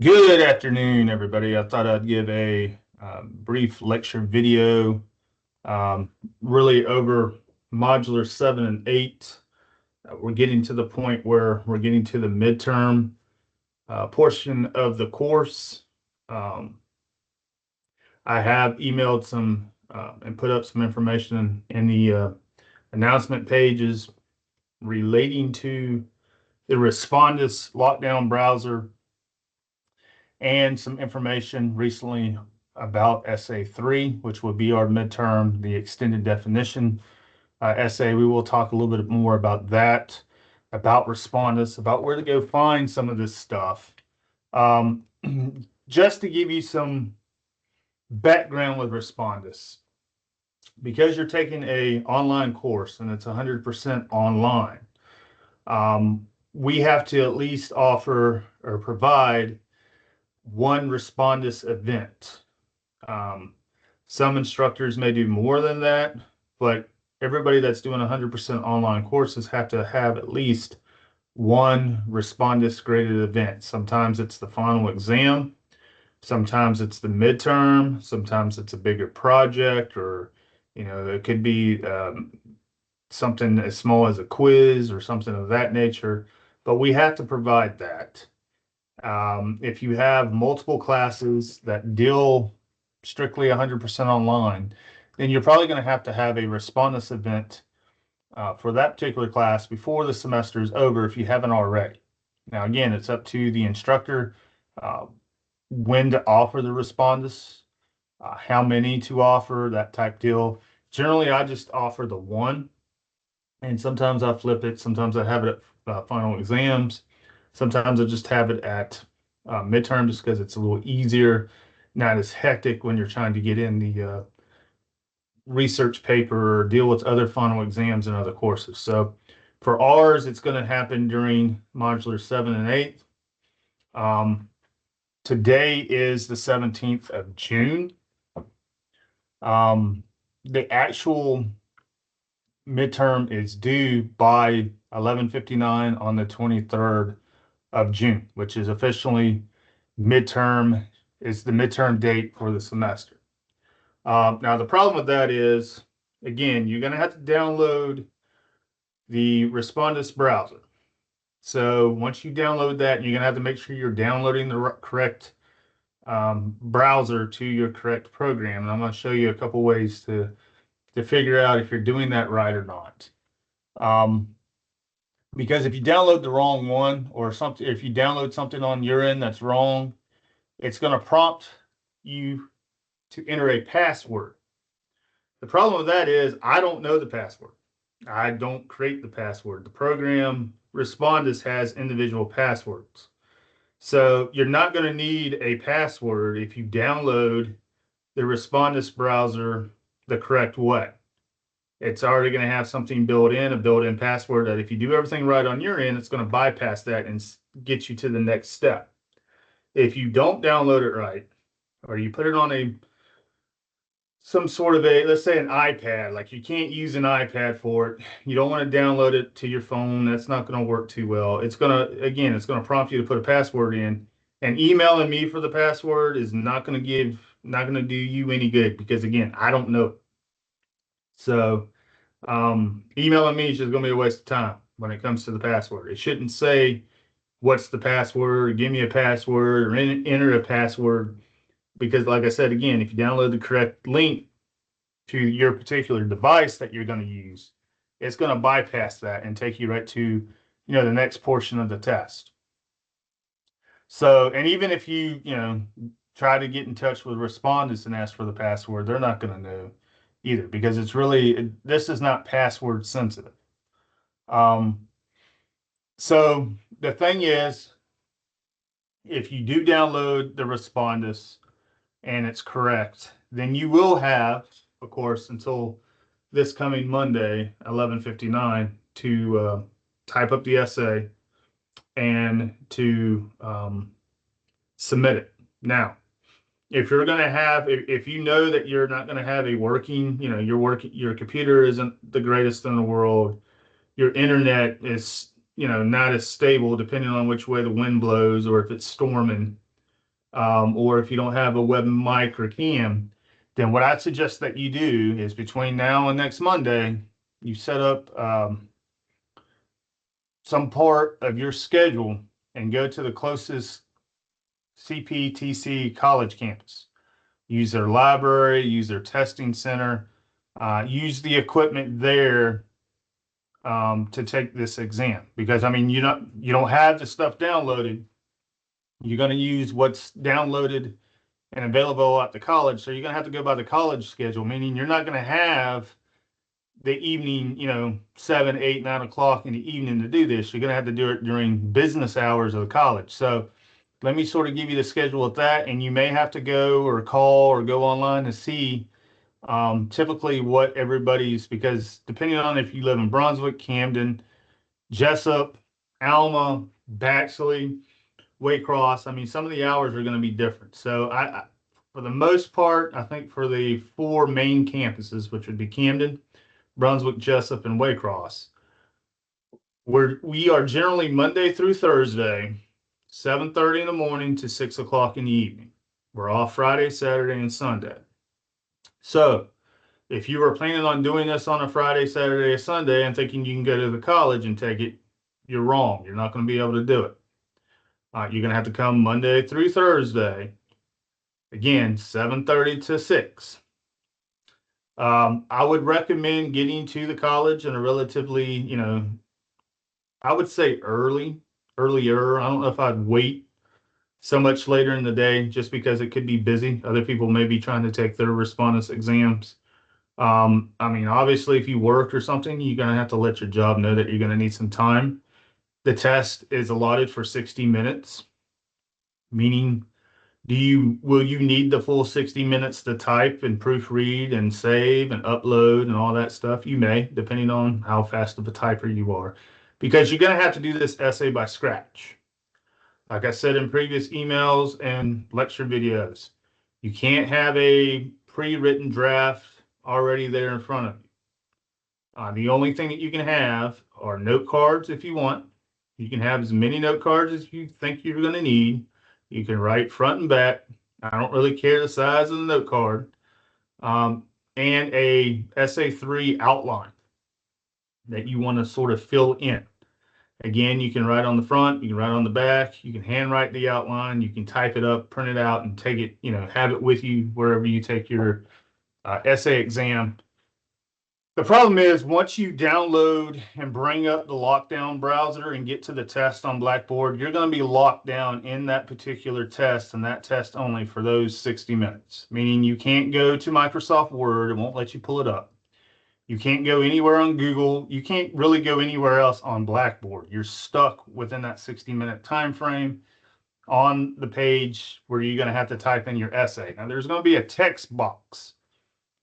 Good afternoon, everybody. I thought I'd give a brief lecture video um, really over modular 7 and 8. We're getting to the point where we're getting to the midterm portion of the course. Um, I have emailed some and put up some information in the announcement pages relating to the Respondus lockdown browser and some information recently about SA3, which will be our midterm, the extended definition essay. We will talk a little bit more about that, about Respondus, about where to go find some of this stuff. Um, just to give you some background with Respondus, because you're taking a online course and it's 100% online, we have to at least offer or provide one Respondus event. Um, some instructors may do more than that, but everybody that's doing 100% online courses have to have at least one Respondus graded event. Sometimes it's the final exam, sometimes it's the midterm, sometimes it's a bigger project, or it could be something as small as a quiz or something of that nature. But we have to provide that. If you have multiple classes that deal strictly 100% online, then you're probably going to have a Respondus event for that particular class before the semester is over if you haven't already. Now, again, it's up to the instructor uh, when to offer the Respondus, how many to offer, that type deal. Generally, I just offer the one, and sometimes I flip it. Sometimes I have it at final exams. Sometimes I just have it at midterm just because it's a little easier, not as hectic when you're trying to get in the research paper or deal with other final exams and other courses. So for ours, it's going to happen during modular 7 and 8. Today is the 17th of June. The actual midterm is due by 11:59 on the 23rd of June, which is officially midterm, is the midterm date for the semester. Now, the problem with that is, again, you're going to have to download the Respondus browser. So once you download that, you're going to have to make sure you're downloading the correct browser to your correct program. And I'm going to show you a couple ways to figure out if you're doing that right or not. Because if you download the wrong one or something, if you download something on your end that's wrong, it's going to prompt you to enter a password. The problem with that is I don't know the password. I don't create the password. The program Respondus has individual passwords. So you're not going to need a password if you download the Respondus browser the correct way. It's already going to have something built in, a built-in password that if you do everything right on your end, it's going to bypass that and get you to the next step. If you don't download it right, or you put it on some sort of let's say an iPad, like you can't use an iPad for it. You don't want to download it to your phone. That's not going to work too well. It's going to prompt you to put a password in, and emailing me for the password is not going to do you any good because again, I don't know. So emailing me is just going to be a waste of time when it comes to the password. It shouldn't say what's the password, give me a password, or enter a password. Because, like I said, again, if you download the correct link to your particular device that you're going to use, it's going to bypass that and take you right to, the next portion of the test. So, and even if you, try to get in touch with Respondus and ask for the password, they're not going to know either because this is not password sensitive. So the thing is, if you do download the Respondus and it's correct, then you will have, of course, until this coming Monday, 11:59, to type up the essay and to submit it. Now, if you're going to have, if you know that you're not going to have a working, your computer isn't the greatest in the world, your internet is, not as stable depending on which way the wind blows or if it's storming, or if you don't have a web mic or cam, then what I'd suggest that you do is between now and next Monday, you set up some part of your schedule and go to the closest CPTC college campus. Use their library, use their testing center, use the equipment there to take this exam. Because I mean, you don't have the stuff downloaded. You're going to use what's downloaded and available at the college. So you're going to have to go by the college schedule, meaning you're not going to have the evening, 7, 8, 9 o'clock in the evening to do this. You're going to have to do it during business hours of the college. So let me sort of give you the schedule of that, and you may have to go or call or go online to see typically what everybody's, because depending on if you live in Brunswick, Camden, Jessup, Alma, Baxley, Waycross, I mean, some of the hours are going to be different. So for the most part, I think for the 4 main campuses, which would be Camden, Brunswick, Jessup, and Waycross, we are generally Monday through Thursday, 7:30 in the morning to 6 o'clock in the evening. We're off Friday, Saturday, and Sunday. So if you were planning on doing this on a Friday, Saturday, or Sunday and thinking you can go to the college and take it, you're wrong. You're not going to be able to do it. You're going to have to come Monday through Thursday, again, 7:30 to 6. I would recommend getting to the college in a relatively, I would say earlier. I don't know if I'd wait so much later in the day just because it could be busy. Other people may be trying to take their Respondus exams. I mean, obviously, if you work or something, you're going to have to let your job know that you're going to need some time. The test is allotted for 60 minutes, meaning will you need the full 60 minutes to type and proofread and save and upload and all that stuff? You may, depending on how fast of a typer you are, because you're going to have to do this essay by scratch. Like I said in previous emails and lecture videos, you can't have a pre-written draft already there in front of you. The only thing that you can have are note cards if you want. You can have as many note cards as you think you're going to need. You can write front and back. I don't really care the size of the note card. And a essay 3 outline that you want to sort of fill in. Again, you can write on the front, you can write on the back, you can handwrite the outline, you can type it up, print it out, and take it, have it with you wherever you take your essay exam. The problem is once you download and bring up the lockdown browser and get to the test on Blackboard, you're going to be locked down in that particular test and that test only for those 60 minutes, meaning you can't go to Microsoft Word. It won't let you pull it up. You can't go anywhere on Google. You can't really go anywhere else on Blackboard. You're stuck within that 60-minute time frame on the page where you're going to have to type in your essay. Now, there's going to be a text box,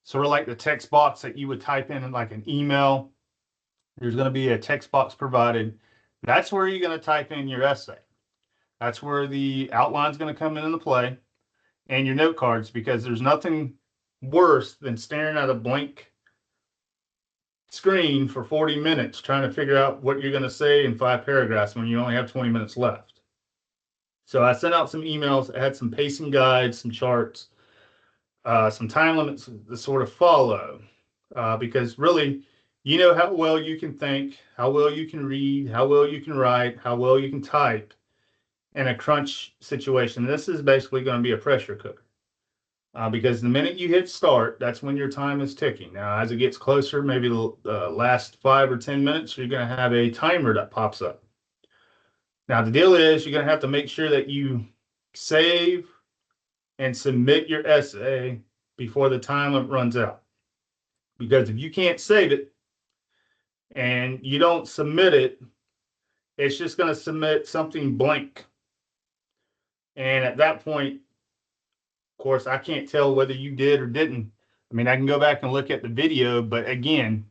sort of like the text box that you would type in like an email. There's going to be a text box provided. That's where you're going to type in your essay. That's where the outline's going to come into play, and your note cards, because there's nothing worse than staring at a blank screen for 40 minutes trying to figure out what you're going to say in 5 paragraphs when you only have 20 minutes left. So I sent out some emails. I had some pacing guides, some charts, some time limits to sort of follow, because really, you know how well you can think, how well you can read, how well you can write, how well you can type in a crunch situation. This is basically going to be a pressure cooker, because the minute you hit start, that's when your time is ticking. Now, as it gets closer, maybe the last 5 or 10 minutes, you're going to have a timer that pops up. Now, the deal is you're going to have to make sure that you save and submit your essay before the time runs out. Because if you can't save it and you don't submit it, it's just going to submit something blank. And at that point, of course, I can't tell whether you did or didn't. I mean, I can go back and look at the video, but again,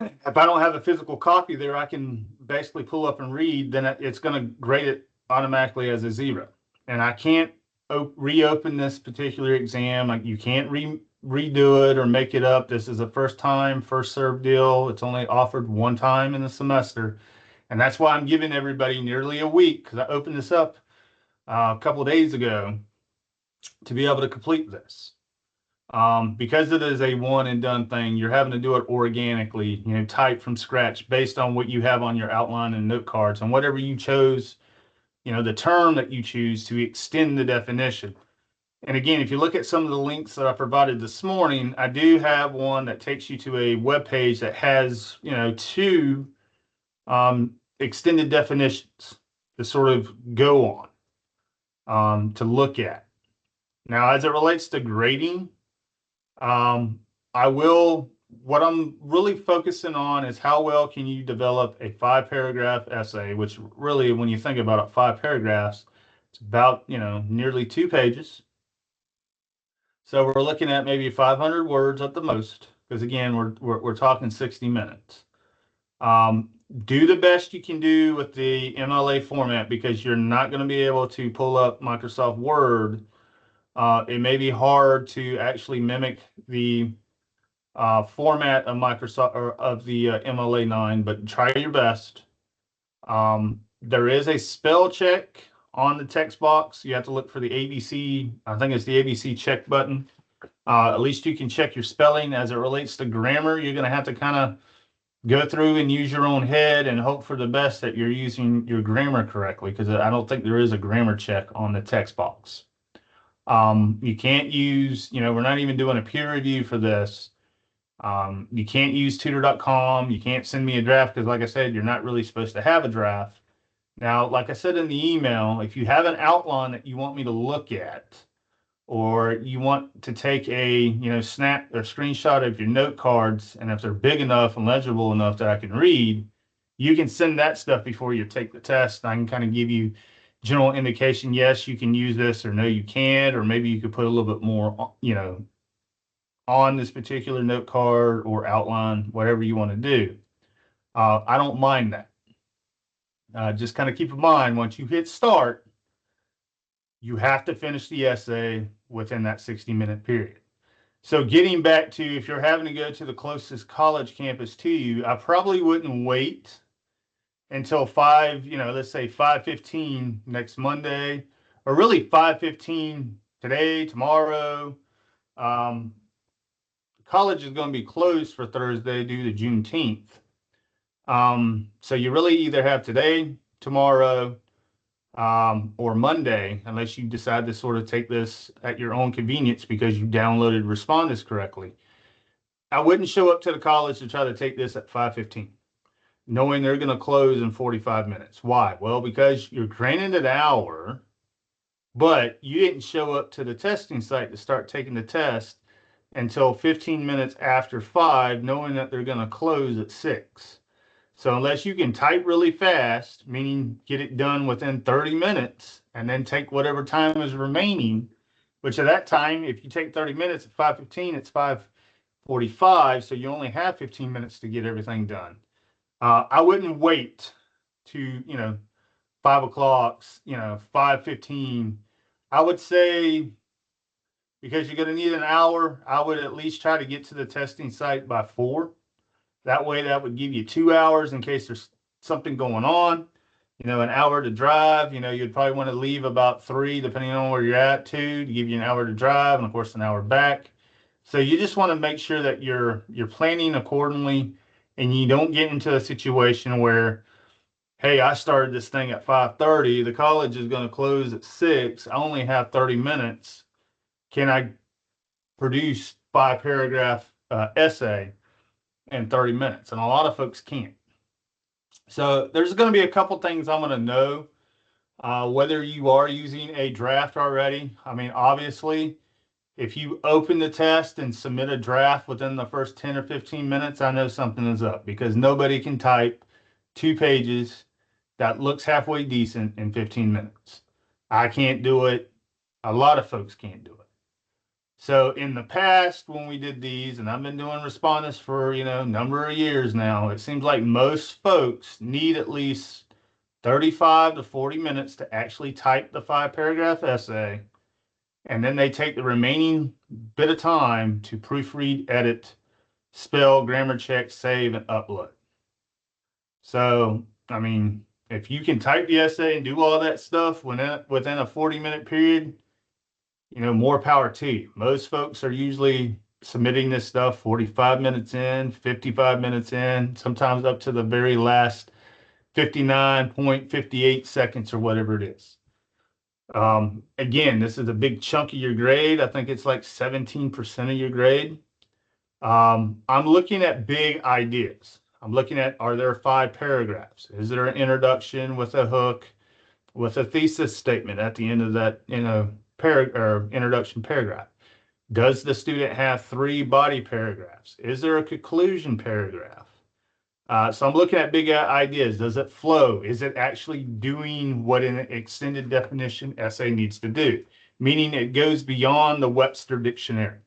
if I don't have a physical copy there, I can basically pull up and read, then it's going to grade it automatically as a 0. And I can't reopen this particular exam. Like, you can't redo it or make it up. This is a first time, first served deal. It's only offered one time in the semester. And that's why I'm giving everybody nearly a week, because I opened this up a couple of days ago to be able to complete this. Because it is a one and done thing, you're having to do it organically, type from scratch based on what you have on your outline and note cards and whatever you chose, the term that you choose to extend the definition. And again, if you look at some of the links that I provided this morning, I do have one that takes you to a web page that has, two extended definitions to sort of go on, to look at. Now, as it relates to grading, what I'm really focusing on is how well can you develop a 5-paragraph essay, which really, when you think about it, 5 paragraphs, it's about, nearly 2 pages. So we're looking at maybe 500 words at the most, because again, we're talking 60 minutes. Do the best you can do with the MLA format because you're not going to be able to pull up Microsoft Word. It may be hard to actually mimic the format of Microsoft or of the MLA 9, but try your best. There is a spell check on the text box. You have to look for the ABC. I think it's the ABC check button. At least you can check your spelling. As it relates to grammar, you're going to have to kind of go through and use your own head and hope for the best that you're using your grammar correctly, because I don't think there is a grammar check on the text box. You can't use, we're not even doing a peer review for this. You can't use tutor.com. You can't send me a draft because, like I said, you're not really supposed to have a draft. Now, like I said in the email, if you have an outline that you want me to look at, or you want to take a snap or screenshot of your note cards, and if they're big enough and legible enough that I can read, you can send that stuff before you take the test. I can kind of give you general indication, yes, you can use this, or no, you can't, or maybe you could put a little bit more, on this particular note card or outline, whatever you want to do. I don't mind that. Just kind of keep in mind, once you hit start, you have to finish the essay within that 60-minute period. So getting back to, if you're having to go to the closest college campus to you, I probably wouldn't wait until let's say 5:15 next Monday, or really 5:15 today, tomorrow. College is going to be closed for Thursday due to Juneteenth. So you really either have today, tomorrow, or Monday, unless you decide to sort of take this at your own convenience because you downloaded Respondus correctly. I wouldn't show up to the college to try to take this at 5:15, knowing they're going to close in 45 minutes. Why? Well, because you're granted an hour, but you didn't show up to the testing site to start taking the test until 15 minutes after 5, knowing that they're going to close at 6. So unless you can type really fast, meaning get it done within 30 minutes, and then take whatever time is remaining, which at that time, if you take 30 minutes at 5:15, it's 5:45, so you only have 15 minutes to get everything done. I wouldn't wait to, 5 o'clock, 5:15. I would say, because you're going to need an hour, I would at least try to get to the testing site by 4. That way, that would give you 2 hours in case there's something going on. An hour to drive. You'd probably want to leave about 3, depending on where you're at, 2, to give you an hour to drive, and of course, an hour back. So you just want to make sure that you're planning accordingly, and you don't get into a situation where, hey, I started this thing at 5:30. The college is going to close at 6. I only have 30 minutes. Can I produce 5-paragraph essay in 30 minutes? And a lot of folks can't. So there's going to be a couple things I'm going to know, whether you are using a draft already. I mean, obviously, if you open the test and submit a draft within the first 10 or 15 minutes, I know something is up, because nobody can type 2 pages that looks halfway decent in 15 minutes. I can't do it. A lot of folks can't do it. So in the past, when we did these, and I've been doing Respondus for, a number of years now, it seems like most folks need at least 35 to 40 minutes to actually type the 5-paragraph essay. And then they take the remaining bit of time to proofread, edit, spell, grammar check, save, and upload. So, I mean, If you can type the essay and do all that stuff within a 40-minute period, more power to you. Most folks are usually submitting this stuff 45 minutes in, 55 minutes in, sometimes up to the very last 59.58 seconds or whatever it is. Again, this is a big chunk of your grade. I think it's like 17% of your grade. I'm looking at big ideas. I'm looking at, are there 5 paragraphs? Is there an introduction with a hook, with a thesis statement at the end of that, or introduction paragraph? Does the student have 3 body paragraphs? Is there a conclusion paragraph? So I'm looking at big ideas. Does it flow? Is it actually doing what an extended definition essay needs to do? Meaning it goes beyond the Webster dictionary.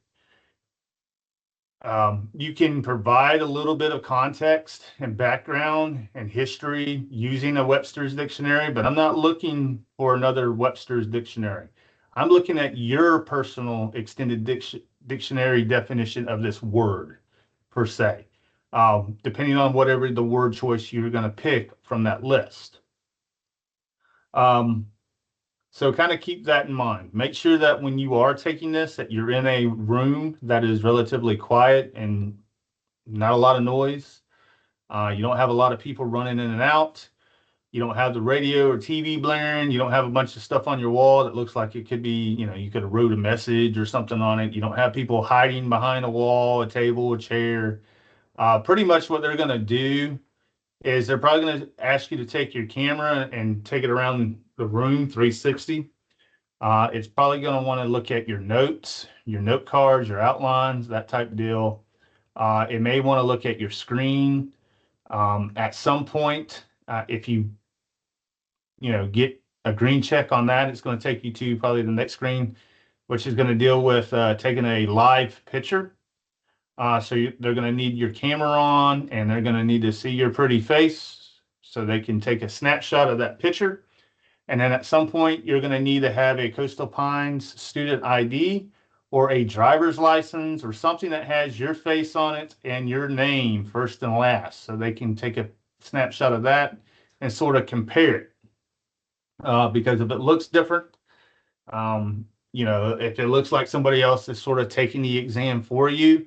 You can provide a little bit of context and background and history using a Webster's dictionary, but I'm not looking for another Webster's dictionary. I'm looking at your personal extended dictionary definition of this word per se, depending on whatever the word choice you're going to pick from that list. So kind of keep that in mind. Make sure that when you are taking this, that you're in a room that is relatively quiet and not a lot of noise. You don't have a lot of people running in and out. You don't have the radio or TV blaring. You don't have a bunch of stuff on your wall that looks like it could be, you could have wrote a message or something on it. You don't have people hiding behind a wall, a table, a chair. Pretty much what they're going to do is they're probably going to ask you to take your camera and take it around the room 360. It's probably going to want to look at your notes, your note cards, your outlines, that type of deal. It may want to look at your screen. At some point, if you get a green check on that, it's going to take you to probably the next screen, which is going to deal with taking a live picture. They're going to need your camera on, and they're going to need to see your pretty face so they can take a snapshot of that picture. And then at some point, you're going to need to have a Coastal Pines student ID or a driver's license or something that has your face on it and your name first and last, so they can take a snapshot of that and sort of compare it. Because if it looks different, if it looks like somebody else is sort of taking the exam for you,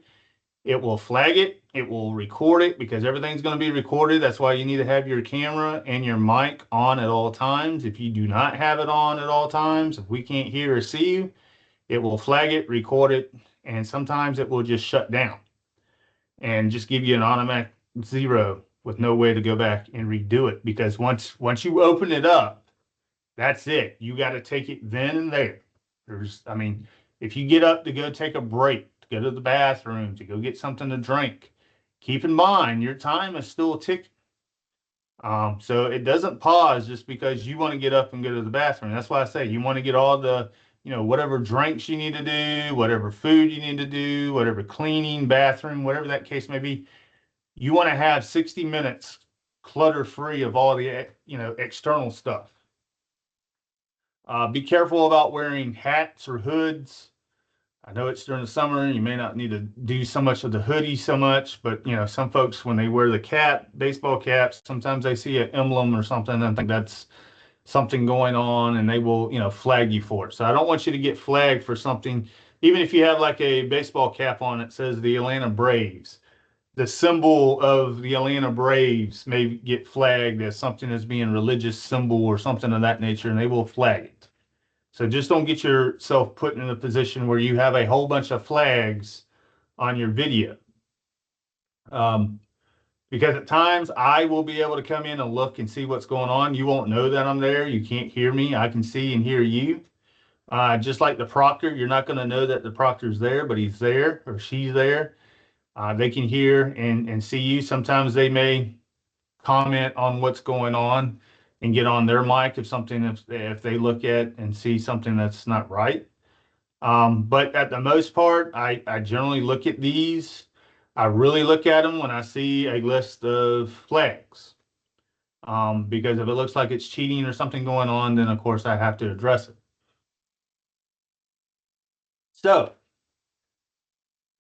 it will flag it. It will record it because everything's going to be recorded. That's why you need to have your camera and your mic on at all times. If you do not have it on at all times, if we can't hear or see you, it will flag it, record it, and sometimes it will just shut down and just give you an automatic 0 with no way to go back and redo it. Because once you open it up, that's it. You got to take it then and there. If you get up to go take a break, to go to the bathroom, to go get something to drink, keep in mind your time is still ticking. So it doesn't pause just because you want to get up and go to the bathroom. That's why I say you want to get all the, whatever drinks you need to do, whatever food you need to do, whatever cleaning, bathroom, whatever that case may be. You want to have 60 minutes clutter-free of all the, external stuff. Be careful about wearing hats or hoods. I know it's during the summer, you may not need to do so much of the hoodie so much, but some folks, when they wear the cap, baseball caps, sometimes they see an emblem or something and think that's something going on, and they will, flag you for it. So I don't want you to get flagged for something, even if you have like a baseball cap on that says the Atlanta Braves. The symbol of the Atlanta Braves may get flagged as something that's being religious symbol or something of that nature, and they will flag it. So just don't get yourself put in a position where you have a whole bunch of flags on your video. Because at times I will be able to come in and look and see what's going on. You won't know that I'm there. You can't hear me. I can see and hear you. Just like the proctor, you're not going to know that the proctor's there, but he's there or she's there. They can hear and see you. Sometimes they may comment on what's going on and get on their mic if they look at and see something that's not right. But at the most part, I generally look at these. I really look at them when I see a list of flags. Because if it looks like it's cheating or something going on, then of course I have to address it. So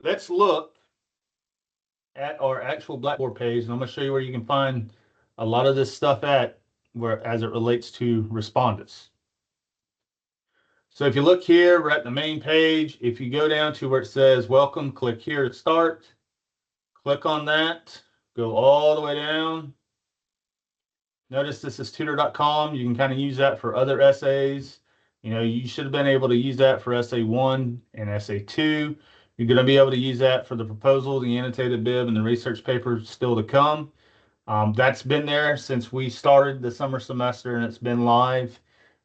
let's look at our actual Blackboard page, and I'm going to show you where you can find a lot of this stuff at as it relates to Respondus. So if you look here, we're at the main page. If you go down to where it says welcome, click here to start. Click on that, go all the way down. Notice this is tutor.com. You can kind of use that for other essays. You should have been able to use that for essay 1 and essay 2. You're going to be able to use that for the proposal, the annotated bib, and the research paper still to come. That's been there since we started the summer semester, and it's been live.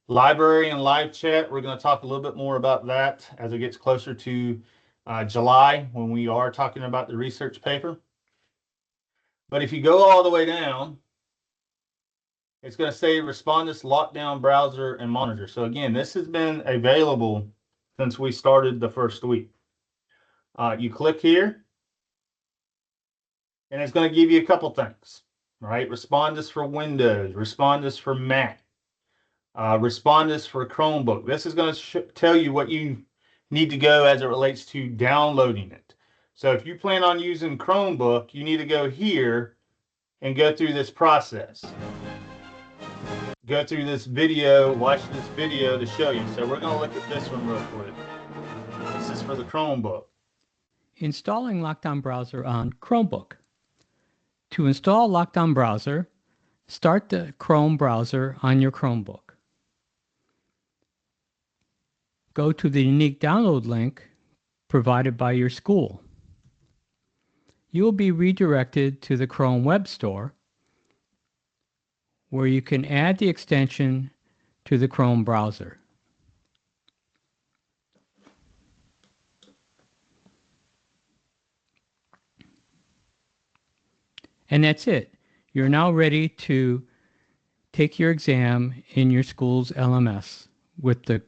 Library and live chat, we're going to talk a little bit more about that as it gets closer to July, when we are talking about the research paper. But if you go all the way down, it's going to say Respondus Lockdown Browser and Monitor. So again, this has been available since we started the first week. You click here, and it's going to give you a couple things, right? Respondus for Windows, Respondus for Mac, Respondus for Chromebook. This is going to tell you what you need to go as it relates to downloading it. So if you plan on using Chromebook, you need to go here and go through this process. Go through this video, watch this video to show you. So we're going to look at this one real quick. This is for the Chromebook. Installing Lockdown Browser on Chromebook. To install Lockdown Browser, start the Chrome browser on your Chromebook. Go to the unique download link provided by your school. You will be redirected to the Chrome Web Store, where you can add the extension to the Chrome browser. And that's it. You're now ready to take your exam in your school's LMS with the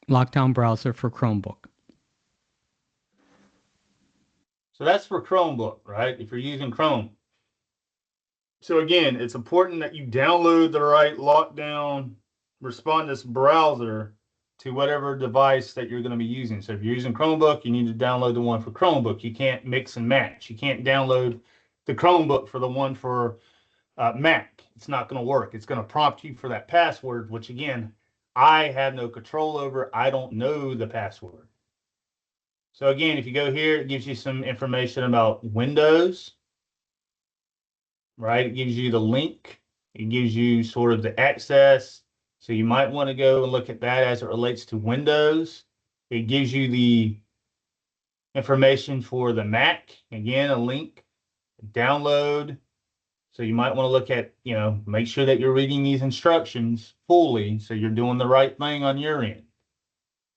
Lockdown Browser for Chromebook. So that's for Chromebook, right? If you're using Chrome. So again, it's important that you download the right Lockdown Respondus browser to whatever device that you're going to be using. So if you're using Chromebook, you need to download the one for Chromebook. You can't mix and match. You can't download the Chromebook for the one for Mac. It's not going to work. It's going to prompt you for that password, which again, I have no control over. I don't know the password. So again, if you go here, it gives you some information about Windows, right? It gives you the link. It gives you sort of the access. So you might want to go and look at that as it relates to Windows. It gives you the information for the Mac. Again, a link, download. So you might want to look at, make sure that you're reading these instructions fully so you're doing the right thing on your end.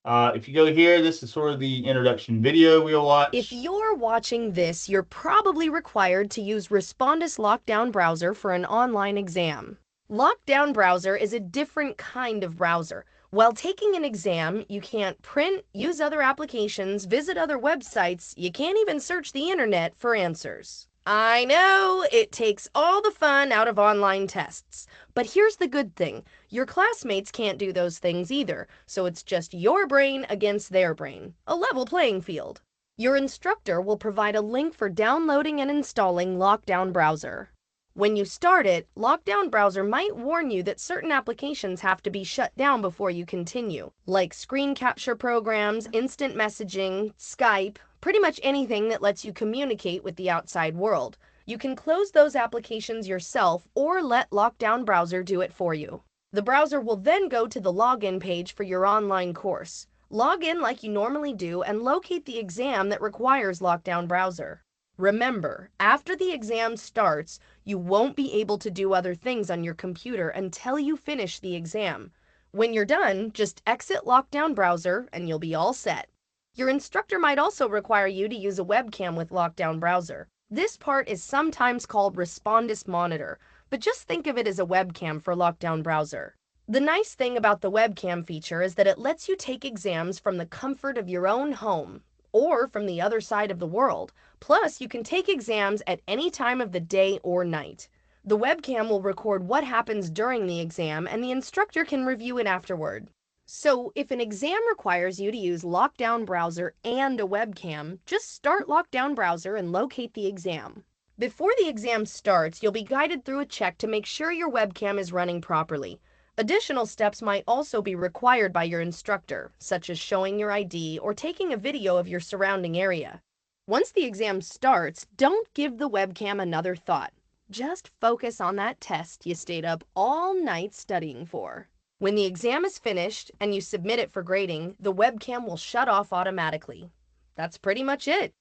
If you go here, this is sort of the introduction video we'll watch. If you're watching this, you're probably required to use Respondus Lockdown Browser for an online exam. Lockdown Browser is a different kind of browser. While taking an exam, you can't print, use other applications, visit other websites, you can't even search the internet for answers. I know, it takes all the fun out of online tests. But here's the good thing. Your classmates can't do those things either, so it's just your brain against their brain. A level playing field. Your instructor will provide a link for downloading and installing Lockdown Browser. When you start it, Lockdown Browser might warn you that certain applications have to be shut down before you continue, like screen capture programs, instant messaging, Skype, pretty much anything that lets you communicate with the outside world. You can close those applications yourself or let Lockdown Browser do it for you. The browser will then go to the login page for your online course. Log in like you normally do and locate the exam that requires Lockdown Browser. Remember, after the exam starts, you won't be able to do other things on your computer until you finish the exam. When you're done, just exit Lockdown Browser and you'll be all set. Your instructor might also require you to use a webcam with Lockdown Browser. This part is sometimes called Respondus Monitor, but just think of it as a webcam for Lockdown Browser. The nice thing about the webcam feature is that it lets you take exams from the comfort of your own home, or from the other side of the world. Plus, you can take exams at any time of the day or night. The webcam will record what happens during the exam, and the instructor can review it afterward. So, if an exam requires you to use Lockdown Browser and a webcam, just start Lockdown Browser and locate the exam. Before the exam starts, you'll be guided through a check to make sure your webcam is running properly. Additional steps might also be required by your instructor, such as showing your ID or taking a video of your surrounding area. Once the exam starts, don't give the webcam another thought. Just focus on that test you stayed up all night studying for. When the exam is finished and you submit it for grading, the webcam will shut off automatically. That's pretty much it.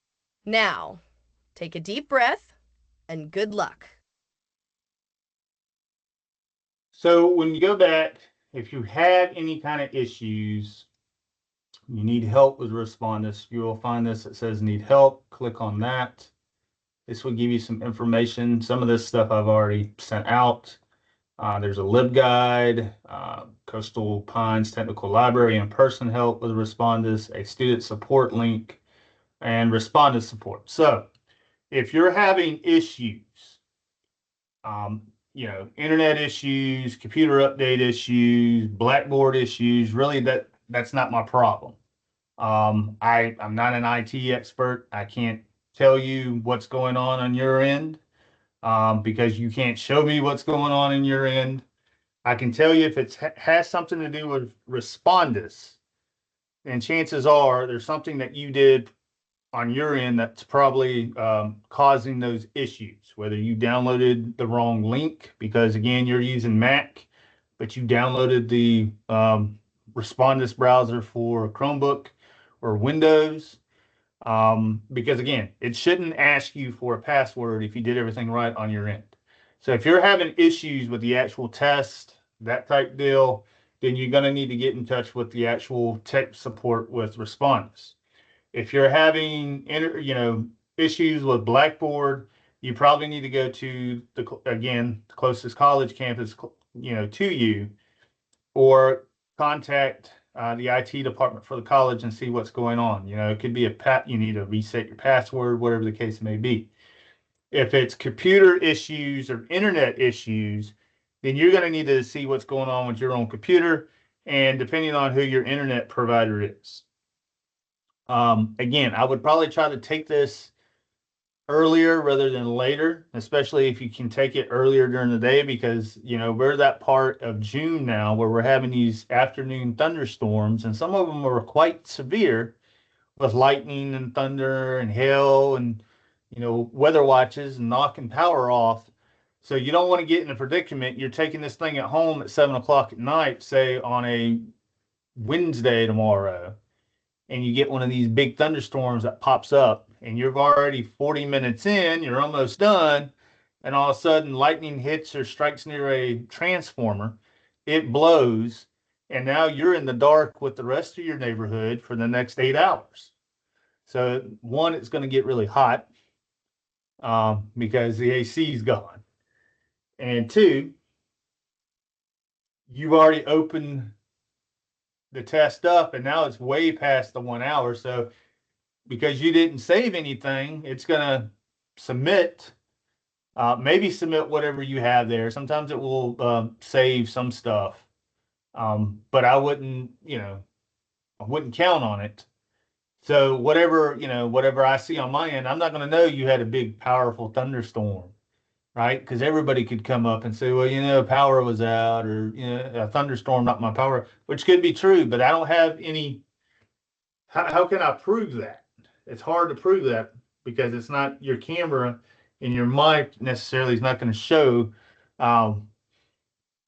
Now, take a deep breath and good luck. So when you go back, if you have any kind of issues, you need help with Respondus, you will find this that says need help. Click on that. This will give you some information. Some of this stuff I've already sent out. There's a LibGuide, Coastal Pines Technical Library in-person help with Respondus, a student support link, and Respondus support. So if you're having issues, internet issues, computer update issues, Blackboard issues, really that's not my problem. I'm not an IT expert. I can't tell you what's going on your end because you can't show me what's going on in your end. I can tell you if it has something to do with Respondus, and chances are there's something that you did on your end that's probably causing those issues, whether you downloaded the wrong link because, again, you're using Mac, but you downloaded the Respondus browser for Chromebook or Windows. Because, again, it shouldn't ask you for a password if you did everything right on your end. So if you're having issues with the actual test, that type deal, then you're going to need to get in touch with the actual tech support with Respondus. If you're having issues with Blackboard, you probably need to go to the closest college campus to you, or contact the IT department for the college and see what's going on. It could be you need to reset your password, whatever the case may be. If it's computer issues or internet issues, then you're going to need to see what's going on with your own computer, and depending on who your internet provider is. Again, I would probably try to take this earlier rather than later, especially if you can take it earlier during the day, because we're that part of June now where we're having these afternoon thunderstorms, and some of them are quite severe with lightning and thunder and hail and weather watches and knocking power off. So you don't want to get in a predicament. You're taking this thing at home at 7 o'clock at night, say on a Wednesday tomorrow, and you get one of these big thunderstorms that pops up, and you're already 40 minutes in, you're almost done, and all of a sudden lightning hits or strikes near a transformer, it blows, and now you're in the dark with the rest of your neighborhood for the next 8 hours. So one, it's going to get really hot because the AC is gone. And two, you've already opened the test up, and now it's way past the 1 hour. So because you didn't save anything, it's going to submit, maybe submit whatever you have there. Sometimes it will save some stuff, but I wouldn't count on it. So whatever I see on my end, I'm not going to know you had a big, powerful thunderstorm, right? Because everybody could come up and say, well, power was out, or, a thunderstorm knocked my power, which could be true, but I don't have any. How can I prove that? It's hard to prove that because it's not your camera, and your mic necessarily is not going to show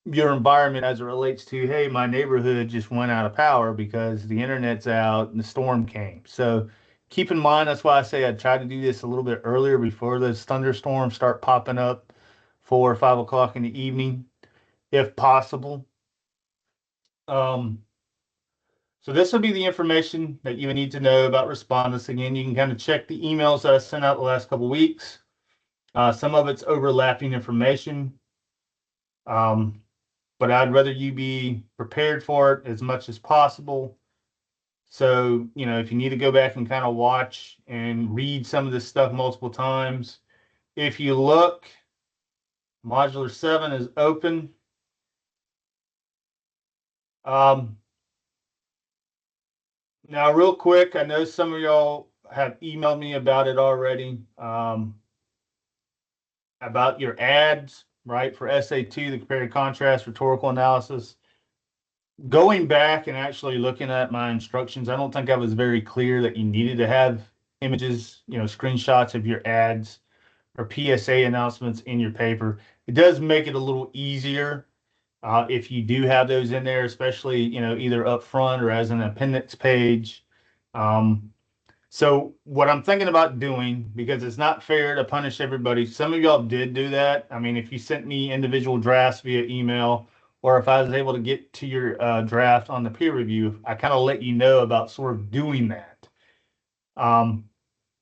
your environment as it relates to, hey, my neighborhood just went out of power because the internet's out and the storm came. So keep in mind, that's why I say I try to do this a little bit earlier before those thunderstorms start popping up 4 or 5 o'clock in the evening, if possible. So this will be the information that you would need to know about Respondus. Again, you can kind of check the emails that I sent out the last couple of weeks. Some of it's overlapping information, but I'd rather you be prepared for it as much as possible. So, if you need to go back and kind of watch and read some of this stuff multiple times, if you look, Modular 7 is open. Now, real quick, I know some of y'all have emailed me about it already. about your ads, right, for SA2, the comparative contrast, rhetorical analysis. Going back and actually looking at my instructions, I don't think I was very clear that you needed to have images, screenshots of your ads or PSA announcements in your paper. It does make it a little easier if you do have those in there, especially, either up front or as an appendix page. Um, so what I'm thinking about doing, because it's not fair to punish everybody, some of y'all did do that. I mean, if you sent me individual drafts via email, or if I was able to get to your draft on the peer review, I kind of let you know about sort of doing that.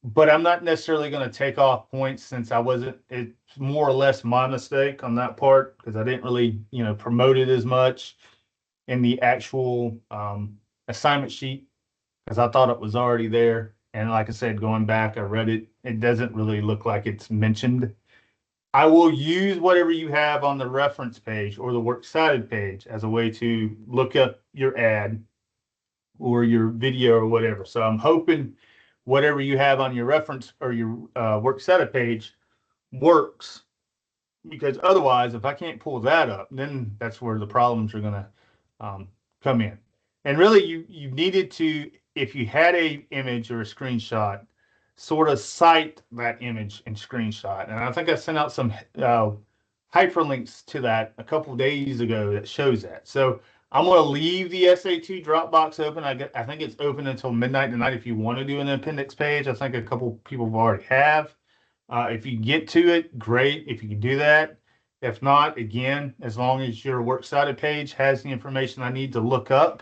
But I'm not necessarily going to take off points since it's more or less my mistake on that part because I didn't really, promote it as much in the actual assignment sheet because I thought it was already there. And like I said, going back, I read it. It doesn't really look like it's mentioned. I will use whatever you have on the reference page or the works cited page as a way to look up your ad or your video or whatever. So I'm hoping whatever you have on your reference or your works cited page works, because otherwise, if I can't pull that up, then that's where the problems are going to come in. And really, you needed to, if you had a image or a screenshot, sort of cite that image and screenshot. And I think I sent out some hyperlinks to that a couple of days ago that shows that. So I'm going to leave the SA2 Dropbox open. I think it's open until midnight tonight if you want to do an appendix page. I think a couple people already have. If you get to it, great. If you can do that. If not, again, as long as your works cited page has the information I need to look up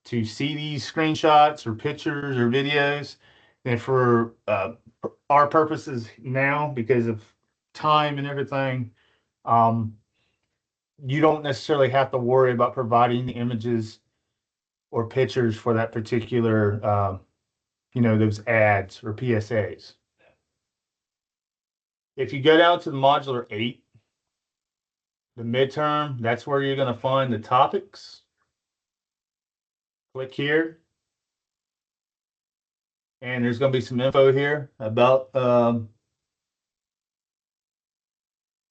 to see these screenshots or pictures or videos, then for our purposes now, because of time and everything, you don't necessarily have to worry about providing the images or pictures for that particular, those ads or PSAs. If you go down to the modular 8, the midterm, that's where you're going to find the topics. Click here. And there's going to be some info here about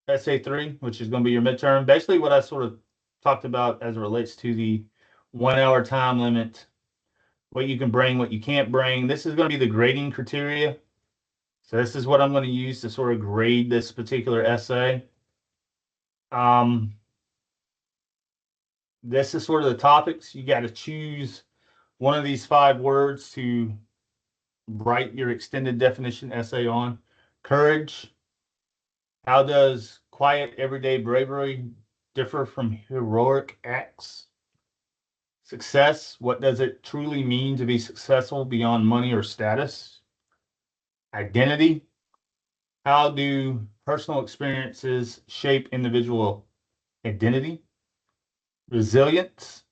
SA3, which is going to be your midterm. Basically, what I sort of talked about as it relates to the 1 hour time limit, what you can bring, what you can't bring. This is going to be the grading criteria. So this is what I'm going to use to sort of grade this particular essay. This is sort of the topics. You got to choose one of these 5 words to write your extended definition essay on. Courage. How does quiet everyday bravery differ from heroic acts? Success. What does it truly mean to be successful beyond money or status? Identity. How do personal experiences shape individual identity? Resilience.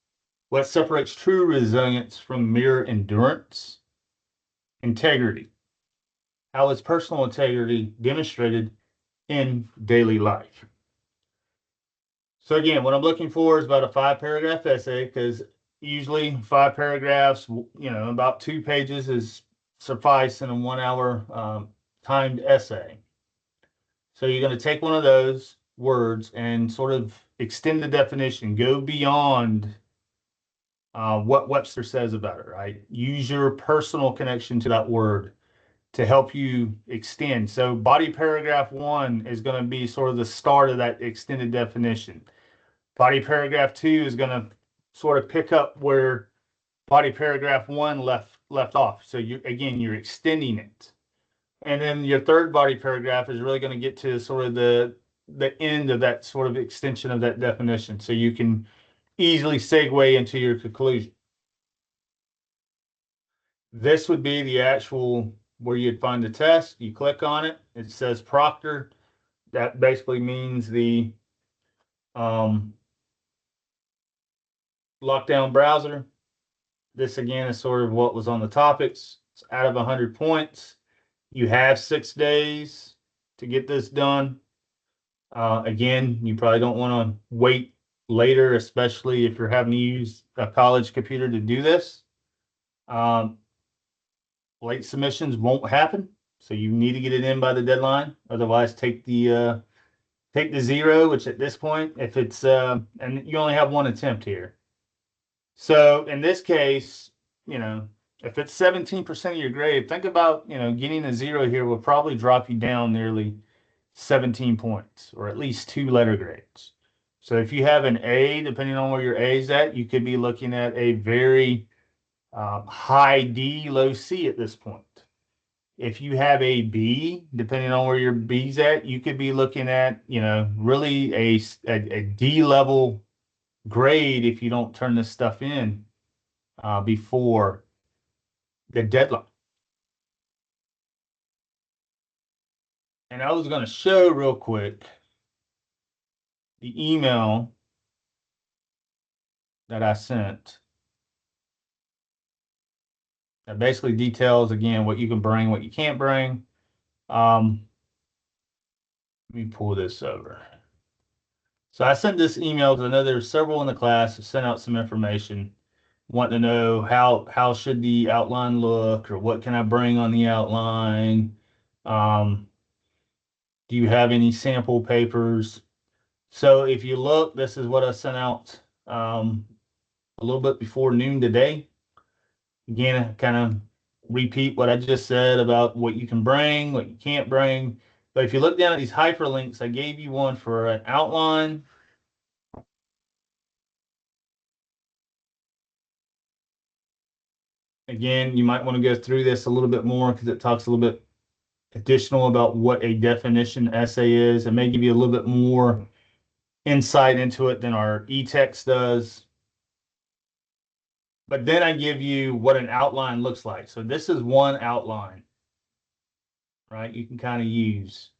What separates true resilience from mere endurance? Integrity. How is personal integrity demonstrated in daily life? So again, what I'm looking for is about a 5-paragraph essay, because usually 5 paragraphs, about 2 pages is suffice in a 1 hour timed essay. So you're going to take one of those words and sort of extend the definition, go beyond what Webster says about it, right? Use your personal connection to that word to help you extend. So body paragraph 1 is going to be sort of the start of that extended definition. Body paragraph 2 is going to sort of pick up where body paragraph 1 left off. So you're extending it. And then your third body paragraph is really going to get to sort of the end of that sort of extension of that definition. So you can easily segue into your conclusion. This would be the actual where you'd find the test. You click on it. It says Proctor. That basically means the lockdown browser. This again is sort of what was on the topics. It's out of 100 points. You have 6 days to get this done. Again, you probably don't want to wait later, especially if you're having to use a college computer to do this. Late submissions won't happen. So you need to get it in by the deadline. Otherwise, take the 0, which at this point, if it's and you only have one attempt here. So in this case, if it's 17% of your grade, think about, getting a 0 here will probably drop you down nearly 17 points, or at least 2 letter grades. So if you have an A, depending on where your A is at, you could be looking at a very high D, low C at this point. If you have a B, depending on where your B's at, you could be looking at, really a D level grade if you don't turn this stuff in before the deadline. And I was going to show real quick the email that I sent that basically details, again, what you can bring, what you can't bring. Let me pull this over. So I sent this email because I know there's several in the class who sent out some information, wanting to know how should the outline look, or what can I bring on the outline. Do you have any sample papers? So if you look, this is what I sent out a little bit before noon today. Again, I kind of repeat what I just said about what you can bring, what you can't bring. But if you look down at these hyperlinks, I gave you one for an outline. Again, you might want to go through this a little bit more because it talks a little bit additional about what a definition essay is. It may give you a little bit more insight into it than our e-text does. But then I give you what an outline looks like. So this is one outline, right? You can kind of use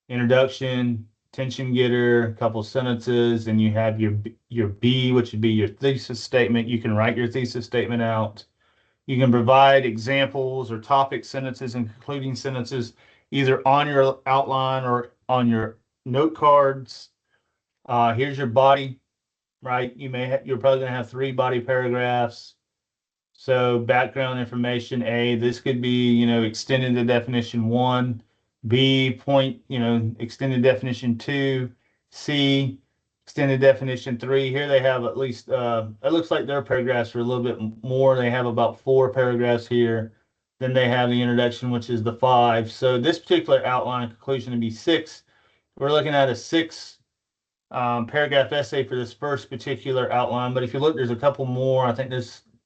introduction, attention getter, a couple sentences, and you have your B, which would be your thesis statement. You can write your thesis statement out. You can provide examples or topic sentences and concluding sentences either on your outline or on your note cards. Here's your body, right? You're probably going to have 3 body paragraphs. So background information, A, this could be, extended to definition 1, B, point, extended definition 2, C, extended definition 3. Here they have at least, it looks like their paragraphs are a little bit more. They have about 4 paragraphs here. Then they have the introduction, which is the 5. So this particular outline conclusion would be 6. We're looking at a 6 paragraph essay for this first particular outline. But if you look, there's a couple more. I think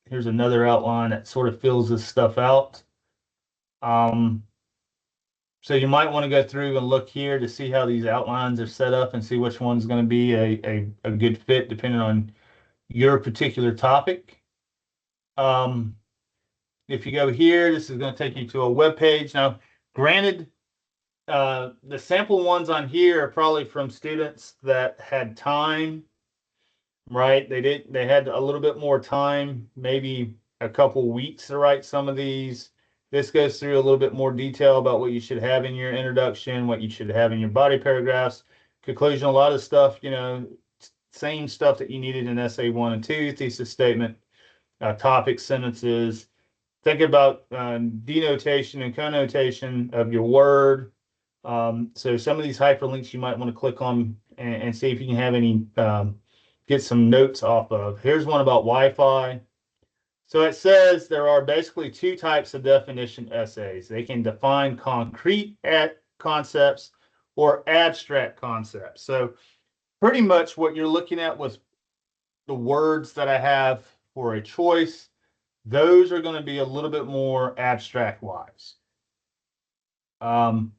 here's another outline that sort of fills this stuff out. So you might want to go through and look here to see how these outlines are set up and see which one's going to be a good fit depending on your particular topic. If you go here, this is going to take you to a web page. Now, granted, the sample ones on here are probably from students that had time, right? They had a little bit more time, maybe a couple weeks to write some of these. This goes through a little bit more detail about what you should have in your introduction, what you should have in your body paragraphs, conclusion, a lot of stuff, same stuff that you needed in essay 1 and 2, thesis statement, topic sentences. Think about denotation and connotation of your word. So some of these hyperlinks you might want to click on and see if you can have any, get some notes off of. Here's one about Wi-Fi. So it says there are basically 2 types of definition essays. They can define concrete concepts or abstract concepts. So pretty much what you're looking at was the words that I have for a choice. Those are going to be a little bit more abstract wise. So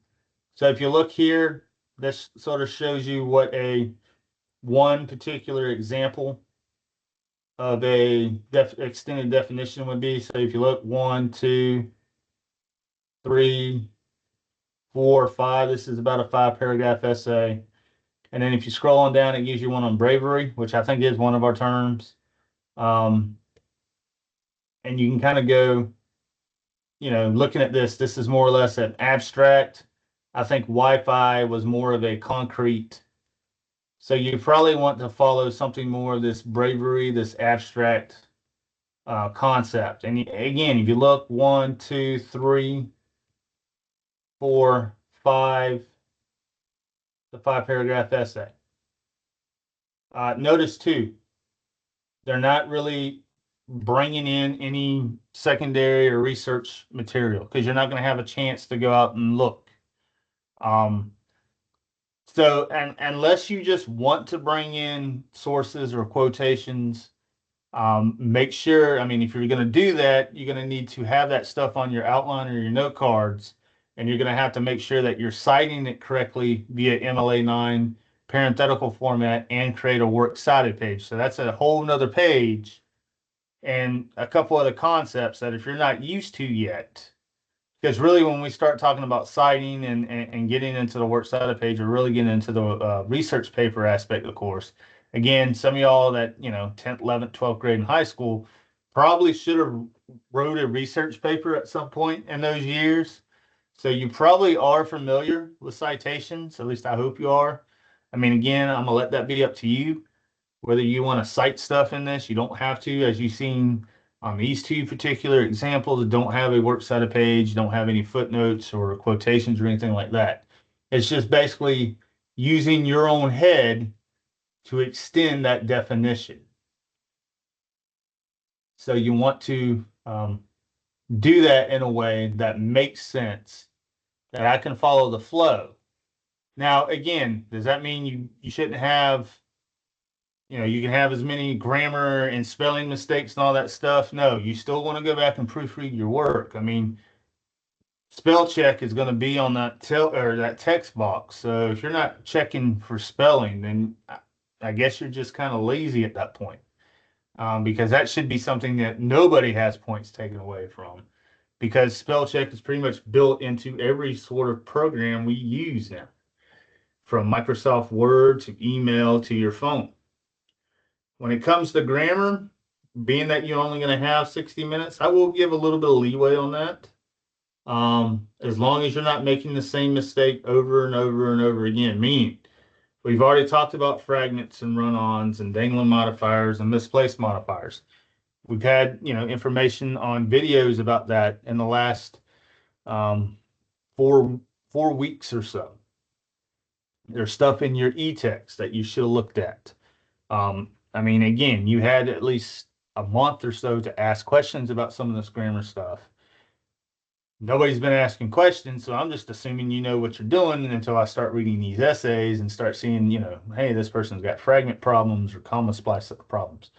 if you look here, this sort of shows you what one particular example of a extended definition would be. So if you look 1, 2, 3, 4, 5, this is about a 5-paragraph essay. And then if you scroll on down, it gives you one on bravery, which I think is one of our terms. And you can kind of go, looking at this is more or less an abstract. I think Wi-Fi was more of a concrete. So you probably want to follow something more of this bravery, this abstract concept. And again, if you look 1, 2, 3, for the 5-paragraph essay. Notice too, they're not really bringing in any secondary or research material because you're not going to have a chance to go out and look. So, and unless you just want to bring in sources or quotations, make sure, I mean, if you're going to do that, you're going to need to have that stuff on your outline or your note cards, and you're going to have to make sure that you're citing it correctly via MLA9 parenthetical format and create a works cited page. So that's a whole nother page and a couple other concepts that if you're not used to yet, because really when we start talking about citing and getting into the works cited page, we're really getting into the research paper aspect of the course. Again, some of y'all that, 10th, 11th, 12th grade in high school probably should have wrote a research paper at some point in those years. So you probably are familiar with citations, at least I hope you are. I mean, again, I'm gonna let that be up to you. Whether you want to cite stuff in this, you don't have to, as you've seen on these two particular examples that don't have a works cited page, don't have any footnotes or quotations or anything like that. It's just basically using your own head to extend that definition. So you want to do that in a way that makes sense, that I can follow the flow. Now, again, does that mean you shouldn't have, you can have as many grammar and spelling mistakes and all that stuff? No, you still want to go back and proofread your work. I mean, spell check is going to be on that that text box. So if you're not checking for spelling, then I guess you're just kind of lazy at that point, because that should be something that nobody has points taken away from, because spell check is pretty much built into every sort of program we use now, from Microsoft Word to email to your phone. When it comes to grammar, being that you're only going to have 60 minutes, I will give a little bit of leeway on that. As long as you're not making the same mistake over and over and over again. Meaning, we've already talked about fragments and run-ons and dangling modifiers and misplaced modifiers. We've had, information on videos about that in the last 4 weeks or so. There's stuff in your e-text that you should have looked at. I mean, again, you had at least a month or so to ask questions about some of this grammar stuff. Nobody's been asking questions, so I'm just assuming you know what you're doing until I start reading these essays and start seeing, hey, this person's got fragment problems or comma splice problems.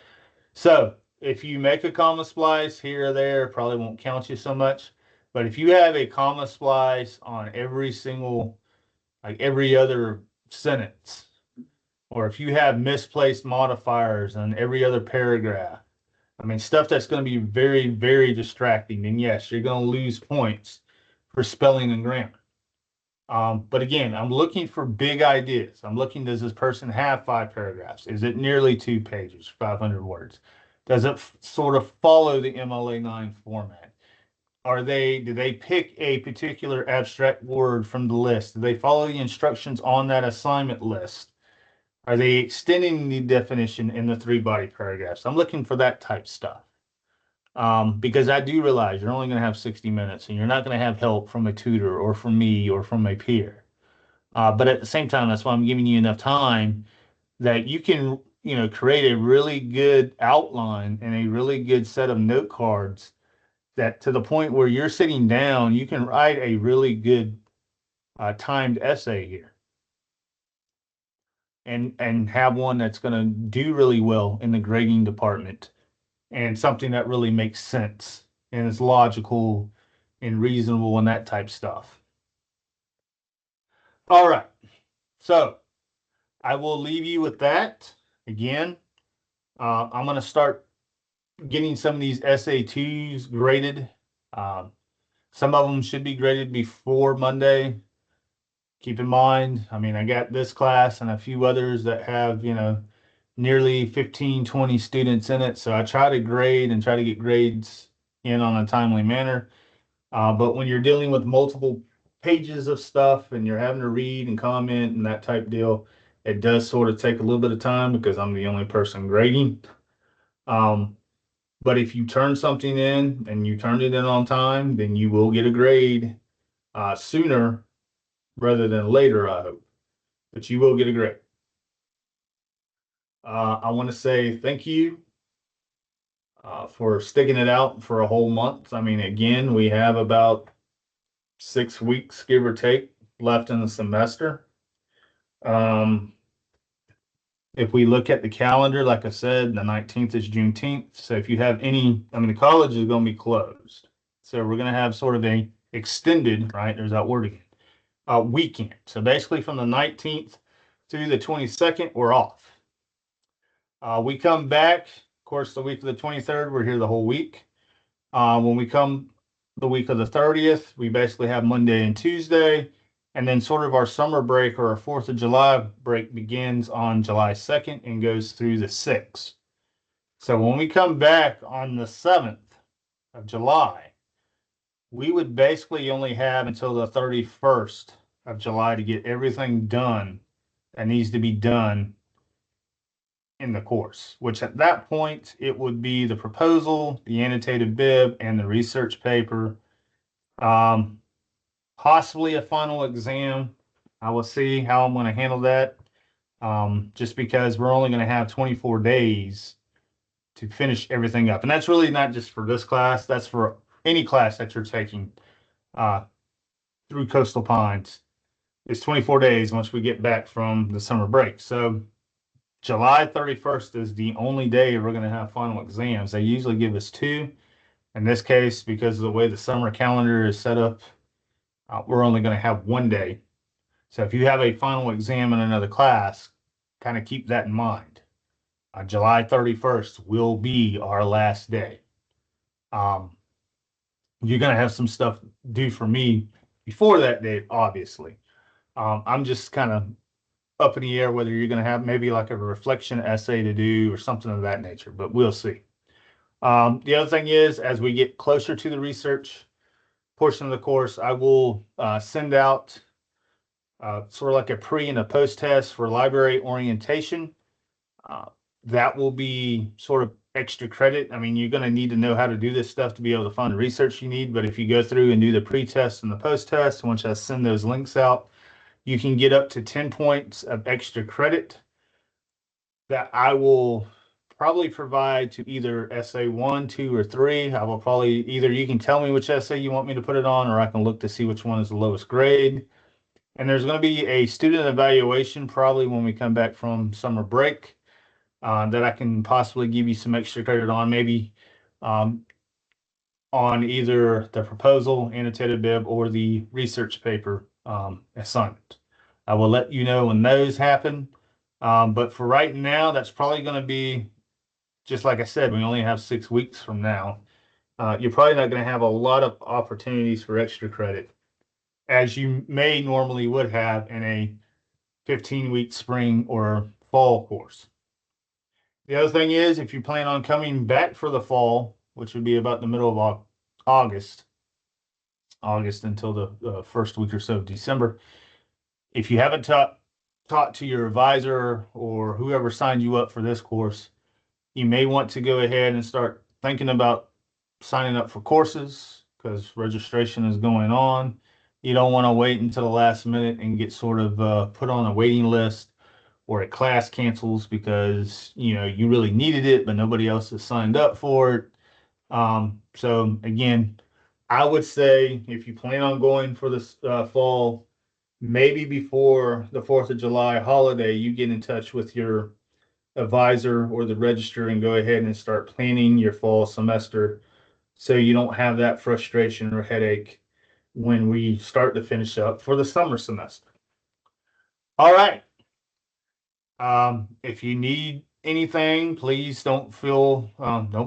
So if you make a comma splice here or there, probably won't count you so much. But if you have a comma splice on every single, like every other sentence, or if you have misplaced modifiers on every other paragraph, I mean, stuff that's going to be very, very distracting, then yes, you're going to lose points for spelling and grammar. But again, I'm looking for big ideas. I'm looking, does this person have 5 paragraphs? Is it nearly 2 pages, 500 words? Does it sort of follow the MLA9 format? Do they pick a particular abstract word from the list? Do they follow the instructions on that assignment list? Are they extending the definition in the 3 body paragraphs? I'm looking for that type stuff. Because I do realize you're only going to have 60 minutes and you're not going to have help from a tutor or from me or from a peer. But at the same time, that's why I'm giving you enough time that you can, create a really good outline and a really good set of note cards, that to the point where you're sitting down, you can write a really good timed essay here. And have one that's going to do really well in the grading department, and something that really makes sense and is logical and reasonable and that type stuff. All right. So I will leave you with that. Again, I'm going to start getting some of these SA2s graded. Some of them should be graded before Monday. Keep in mind, I mean, I got this class and a few others that have, nearly 15, 20 students in it. So I try to grade and try to get grades in on a timely manner. But when you're dealing with multiple pages of stuff and you're having to read and comment and that type deal, it does sort of take a little bit of time because I'm the only person grading. But if you turn something in and you turned it in on time, then you will get a grade sooner rather than later, I hope. But you will get a grade. I want to say thank you for sticking it out for a whole month. I mean, again, we have about 6 weeks, give or take, left in the semester. Um, if we look at the calendar, like I said, the 19th is Juneteenth. So if you have any, I mean, the college is going to be closed. So we're going to have sort of a extended, right? There's that word again, weekend. So basically from the 19th through the 22nd, we're off. We come back, of course, the week of the 23rd, we're here the whole week. When we come the week of the 30th, we basically have Monday and Tuesday. And then sort of our summer break or our 4th of July break begins on July 2nd and goes through the 6th. So when we come back on the 7th of July, we would basically only have until the 31st of July to get everything done that needs to be done in the course, which at that point, it would be the proposal, the annotated bib, and the research paper. Possibly a final exam. I will see how I'm going to handle that. Just because we're only going to have 24 days to finish everything up. And that's really not just for this class, that's for any class that you're taking through Coastal Pines. It's 24 days once we get back from the summer break. So July 31st is the only day we're going to have final exams. They usually give us two. In this case, because of the way the summer calendar is set up, we're only going to have one day. So if you have a final exam in another class, kind of keep that in mind. July 31st will be our last day. You're going to have some stuff due for me before that date, obviously. I'm just kind of up in the air whether you're going to have maybe like a reflection essay to do or something of that nature, but we'll see. The other thing is, as we get closer to the research portion of the course, I will send out sort of like a pre and a post test for library orientation. That will be sort of extra credit. I mean, you're going to need to know how to do this stuff to be able to find the research you need. But if you go through and do the pre-test and the post-test, once I send those links out, you can get up to 10 points of extra credit that I will probably provide to either essay 1, 2, or 3. I will probably either you can tell me which essay you want me to put it on, or I can look to see which one is the lowest grade. And there's going to be a student evaluation probably when we come back from summer break. That I can possibly give you some extra credit on, maybe on either the proposal, annotated bib, or the research paper assignment. I will let you know when those happen. But for right now, that's probably going to be, just like I said, we only have 6 weeks from now. You're probably not going to have a lot of opportunities for extra credit, as you may normally would have in a 15-week spring or fall course. The other thing is, if you plan on coming back for the fall, which would be about the middle of August until the first week or so of December, if you haven't talked to your advisor or whoever signed you up for this course, you may want to go ahead and start thinking about signing up for courses because registration is going on. You don't want to wait until the last minute and get sort of put on a waiting list, or a class cancels because you really needed it, but nobody else has signed up for it. So again, I would say if you plan on going for this fall, maybe before the 4th of July holiday, you get in touch with your advisor or the register and go ahead and start planning your fall semester so you don't have that frustration or headache when we start to finish up for the summer semester. All right. If you need anything, please don't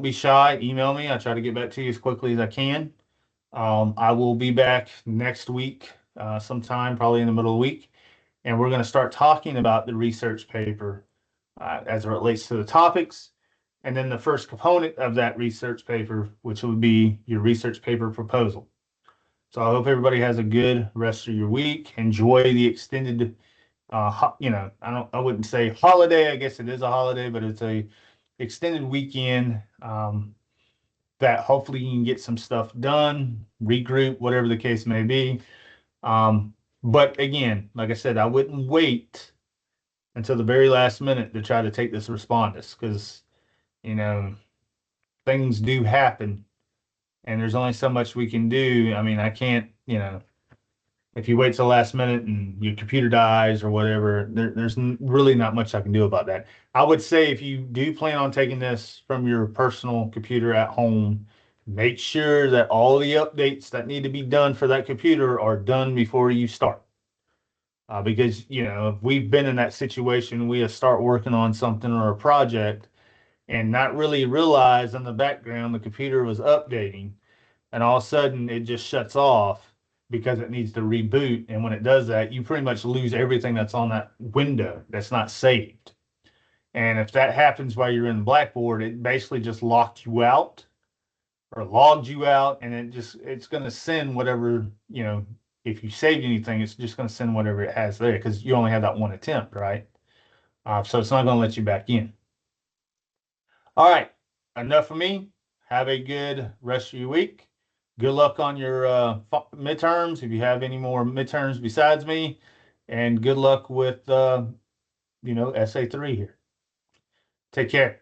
be shy. Email me. I try to get back to you as quickly as I can. I will be back next week, sometime probably in the middle of the week, and we're going to start talking about the research paper as it relates to the topics, and then the first component of that research paper, which would be your research paper proposal. So I hope everybody has a good rest of your week. Enjoy the extended I wouldn't say holiday. I guess it is a holiday, but it's a extended weekend that hopefully you can get some stuff done, regroup, whatever the case may be. But again, like I said, I wouldn't wait until the very last minute to try to take this Respondus because, you know, things do happen and there's only so much we can do. I mean, I can't, you know, if you wait till the last minute and your computer dies or whatever, there's really not much I can do about that. I would say if you do plan on taking this from your personal computer at home, make sure that all the updates that need to be done for that computer are done before you start. Because, you know, if we've been in that situation, we start working on something or a project and not really realize in the background the computer was updating, and all of a sudden it just shuts off because it needs to reboot. And when it does that, you pretty much lose everything that's on that window that's not saved. And if that happens while you're in Blackboard, it basically just locked you out or logged you out, and it's going to send whatever, you know, if you saved anything, it's just going to send whatever it has there because you only have that one attempt, right? So it's not going to let you back in. All right, enough of me. Have a good rest of your week. Good luck on your midterms if you have any more midterms besides me, and good luck with you know, SA3 here. Take care.